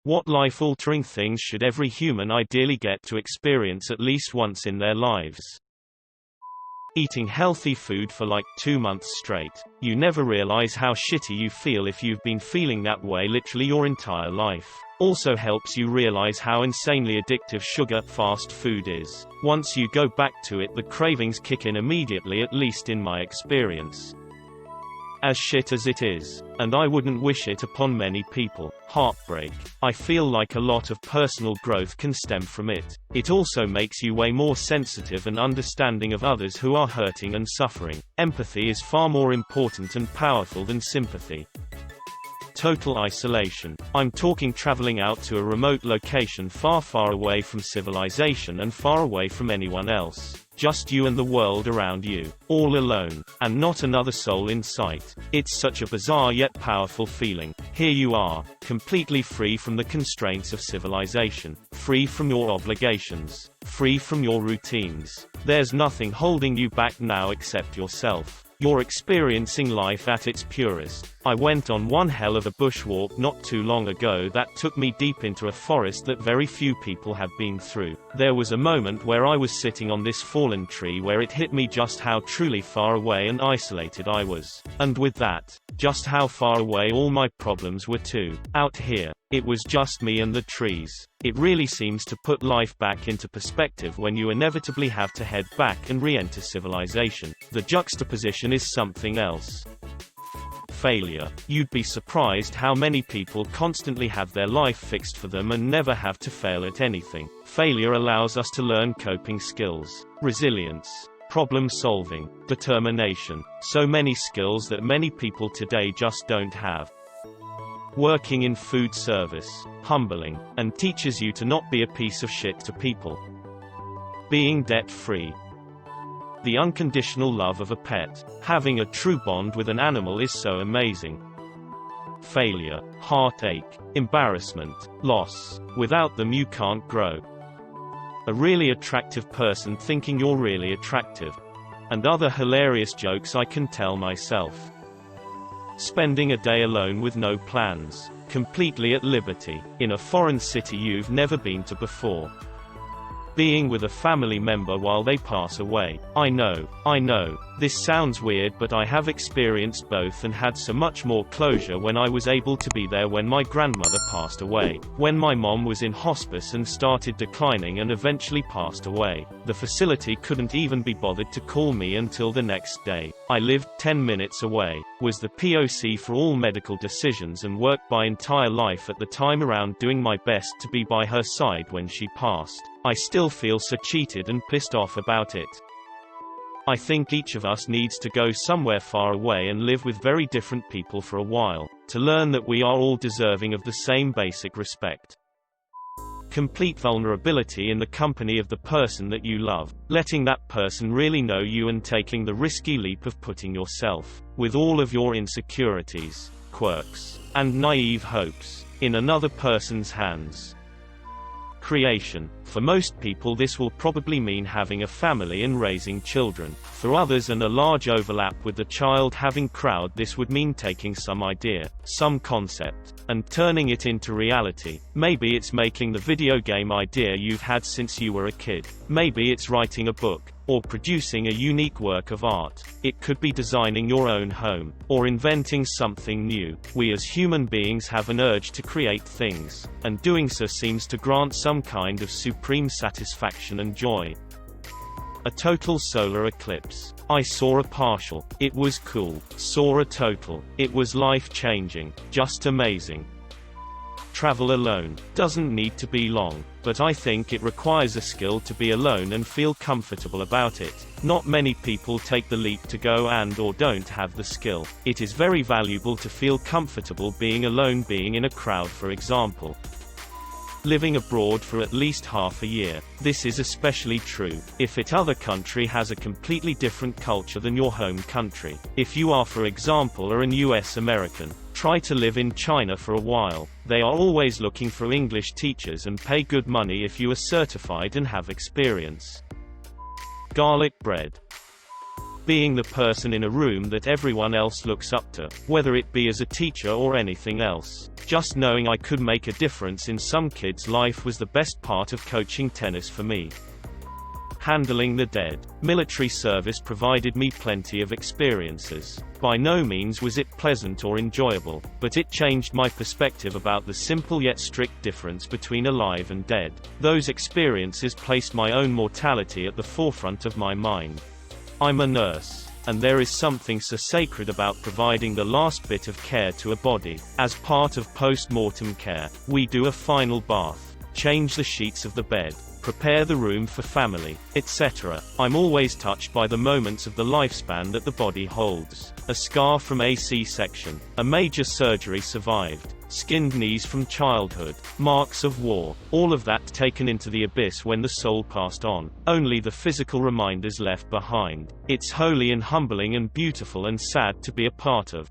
What life-altering things should every human ideally get to experience at least once in their lives? Eating healthy food for like 2 months straight. You never realize how shitty you feel if you've been feeling that way literally your entire life. Also helps you realize how insanely addictive sugar, fast food is. Once you go back to it, the cravings kick in immediately, at least in my experience. As shit as it is, and I wouldn't wish it upon many people, heartbreak, I feel like a lot of personal growth can stem from it. It also makes you way more sensitive and understanding of others who are hurting and suffering. Empathy is far more important and powerful than sympathy. Total isolation. I'm talking traveling out to a remote location far away from civilization and far away from anyone else. Just you and the world around you. All alone. And not another soul in sight. It's such a bizarre yet powerful feeling. Here you are, completely free from the constraints of civilization. Free from your obligations. Free from your routines. There's nothing holding you back now except yourself. You're experiencing life at its purest. I went on one hell of a bushwalk not too long ago that took me deep into a forest that very few people have been through. There was a moment where I was sitting on this fallen tree where it hit me just how truly far away and isolated I was. And with that, just how far away all my problems were too. Out here, it was just me and the trees. It really seems to put life back into perspective when you inevitably have to head back and re-enter civilization. The juxtaposition is something else. Failure. You'd be surprised how many people constantly have their life fixed for them and never have to fail at anything. Failure allows us to learn coping skills, resilience, problem solving, determination. So many skills that many people today just don't have. Working in food service, humbling, and teaches you to not be a piece of shit to people. Being debt-free. The unconditional love of a pet. Having a true bond with an animal is so amazing. Failure, heartache, embarrassment, loss. Without them you can't grow. A really attractive person thinking you're really attractive. And other hilarious jokes I can tell myself. Spending a day alone with no plans. Completely at liberty. In a foreign city you've never been to before. Being with a family member while they pass away. I know, this sounds weird, but I have experienced both and had so much more closure when I was able to be there when my grandmother passed away. When my mom was in hospice and started declining and eventually passed away. The facility couldn't even be bothered to call me until the next day. I lived 10 minutes away, was the POC for all medical decisions and worked my entire life at the time around doing my best to be by her side when she passed. I still feel so cheated and pissed off about it. I think each of us needs to go somewhere far away and live with very different people for a while, to learn that we are all deserving of the same basic respect. Complete vulnerability in the company of the person that you love, letting that person really know you and taking the risky leap of putting yourself, with all of your insecurities, quirks, and naive hopes, in another person's hands. Creation. For most people this will probably mean having a family and raising children. For others, and a large overlap with the child having crowd, this would mean taking some idea, some concept, and turning it into reality. Maybe it's making the video game idea you've had since you were a kid. Maybe it's writing a book, or producing a unique work of art. It could be designing your own home, or inventing something new. We as human beings have an urge to create things, and doing so seems to grant some kind of supreme satisfaction and joy. A total solar eclipse. I saw a partial. It was cool. Saw a total. It was life-changing. Just amazing. Travel alone. Doesn't need to be long, but I think it requires a skill to be alone and feel comfortable about it. Not many people take the leap to go and/or don't have the skill. It is very valuable to feel comfortable being alone, being in a crowd for example. Living abroad for at least half a year. This is especially true if that other country has a completely different culture than your home country. If you are, for example, an US American, try to live in China for a while. They are always looking for English teachers and pay good money if you are certified and have experience. Garlic bread. being the person in a room that everyone else looks up to, whether it be as a teacher or anything else. Just knowing I could make a difference in some kid's life was the best part of coaching tennis for me. Handling the dead. Military service provided me plenty of experiences. By no means was it pleasant or enjoyable, but it changed my perspective about the simple yet strict difference between alive and dead. Those experiences placed my own mortality at the forefront of my mind. I'm a nurse, and there is something so sacred about providing the last bit of care to a body. As part of post-mortem care, we do a final bath, change the sheets of the bed, prepare the room for family, etc. I'm always touched by the moments of the lifespan that the body holds. A scar from a C-section, a major surgery survived, skinned knees from childhood, marks of war, all of that taken into the abyss when the soul passed on, only the physical reminders left behind. It's holy and humbling and beautiful and sad to be a part of.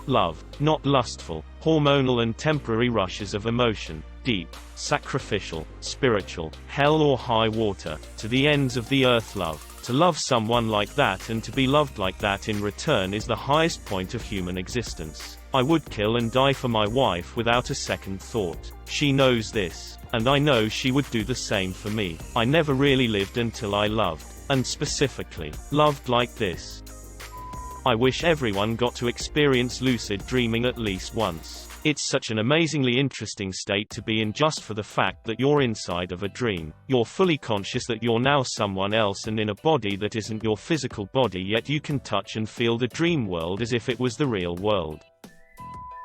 Love, not lustful, hormonal and temporary rushes of emotion, deep, sacrificial, spiritual, hell or high water, to the ends of the earth love. To love someone like that and to be loved like that in return is the highest point of human existence. I would kill and die for my wife without a second thought. She knows this, and I know she would do the same for me. I never really lived until I loved, and specifically, loved like this. I wish everyone got to experience lucid dreaming at least once. It's such an amazingly interesting state to be in just for the fact that you're inside of a dream. You're fully conscious that you're now someone else and in a body that isn't your physical body, yet you can touch and feel the dream world as if it was the real world.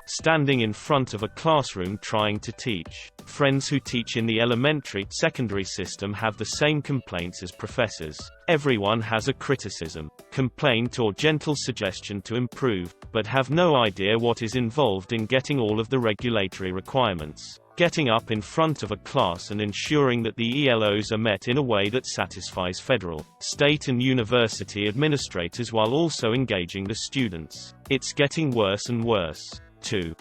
Standing in front of a classroom trying to teach. Friends who teach in the elementary, secondary system have the same complaints as professors. Everyone has a criticism, complaint or gentle suggestion to improve, but have no idea what is involved in getting all of the regulatory requirements. Getting up in front of a class and ensuring that the ELOs are met in a way that satisfies federal, state and university administrators while also engaging the students. It's getting worse and worse. 2.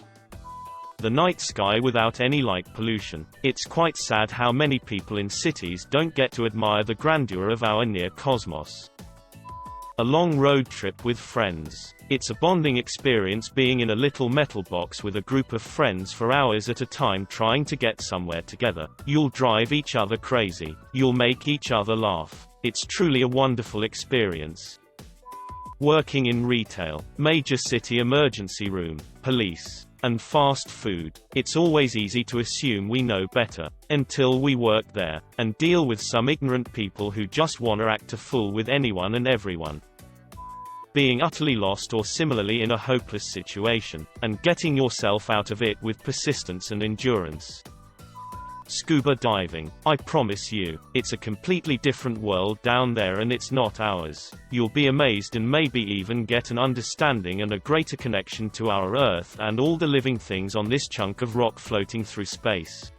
The night sky without any light pollution. It's quite sad how many people in cities don't get to admire the grandeur of our near cosmos. A long road trip with friends. It's a bonding experience being in a little metal box with a group of friends for hours at a time trying to get somewhere together. You'll drive each other crazy. You'll make each other laugh. It's truly a wonderful experience. Working in retail, major city emergency room, police, and fast food. It's always easy to assume we know better, until we work there, and deal with some ignorant people who just wanna act a fool with anyone and everyone. Being utterly lost or similarly in a hopeless situation, and getting yourself out of it with persistence and endurance. Scuba diving. I promise you, it's a completely different world down there and it's not ours. You'll be amazed and maybe even get an understanding and a greater connection to our Earth and all the living things on this chunk of rock floating through space.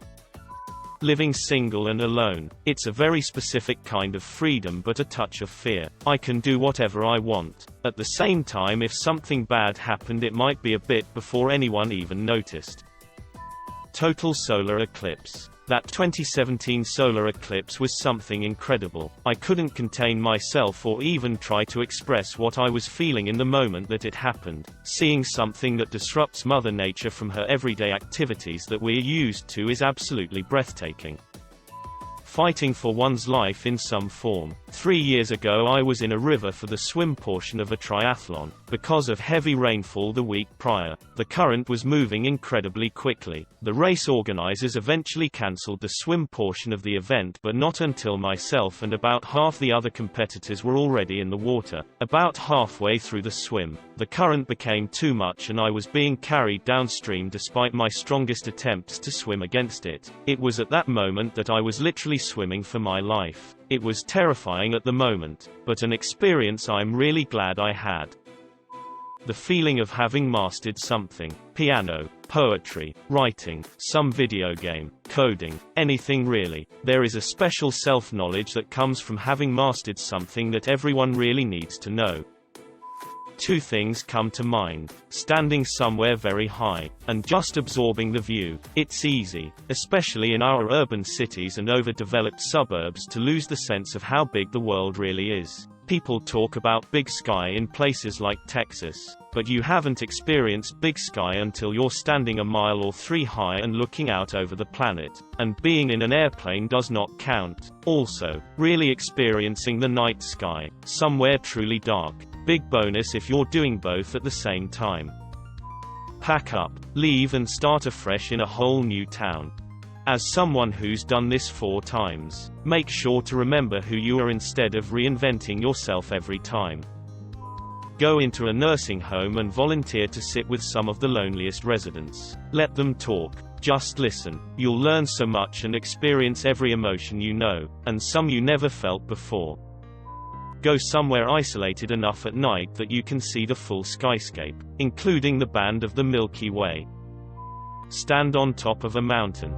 Living single and alone. It's a very specific kind of freedom but a touch of fear. I can do whatever I want. At the same time, if something bad happened, it might be a bit before anyone even noticed. Total solar eclipse. That 2017 solar eclipse was something incredible. I couldn't contain myself or even try to express what I was feeling in the moment that it happened. Seeing something that disrupts Mother Nature from her everyday activities that we're used to is absolutely breathtaking. Fighting for one's life in some form. 3 years ago I was in a river for the swim portion of a triathlon. Because of heavy rainfall the week prior, the current was moving incredibly quickly. The race organizers eventually cancelled the swim portion of the event, but not until myself and about half the other competitors were already in the water. About halfway through the swim, the current became too much and I was being carried downstream despite my strongest attempts to swim against it. It was at that moment that I was literally swimming for my life. It was terrifying at the moment, but an experience I'm really glad I had. The feeling of having mastered something. Piano, poetry, writing, some video game, coding, anything really. There is a special self-knowledge that comes from having mastered something that everyone really needs to know. 2 things come to mind: standing somewhere very high, and just absorbing the view. It's easy, especially in our urban cities and overdeveloped suburbs, to lose the sense of how big the world really is. People talk about big sky in places like Texas, but you haven't experienced big sky until you're standing a mile or 3 high and looking out over the planet, and being in an airplane does not count. Also, really experiencing the night sky, somewhere truly dark. Big bonus if you're doing both at the same time. Pack up, leave and start afresh in a whole new town. As someone who's done this 4 times, make sure to remember who you are instead of reinventing yourself every time. Go into a nursing home and volunteer to sit with some of the loneliest residents. Let them talk. Just listen. You'll learn so much and experience every emotion you know, and some you never felt before. Go somewhere isolated enough at night that you can see the full skyscape, including the band of the Milky Way. Stand on top of a mountain.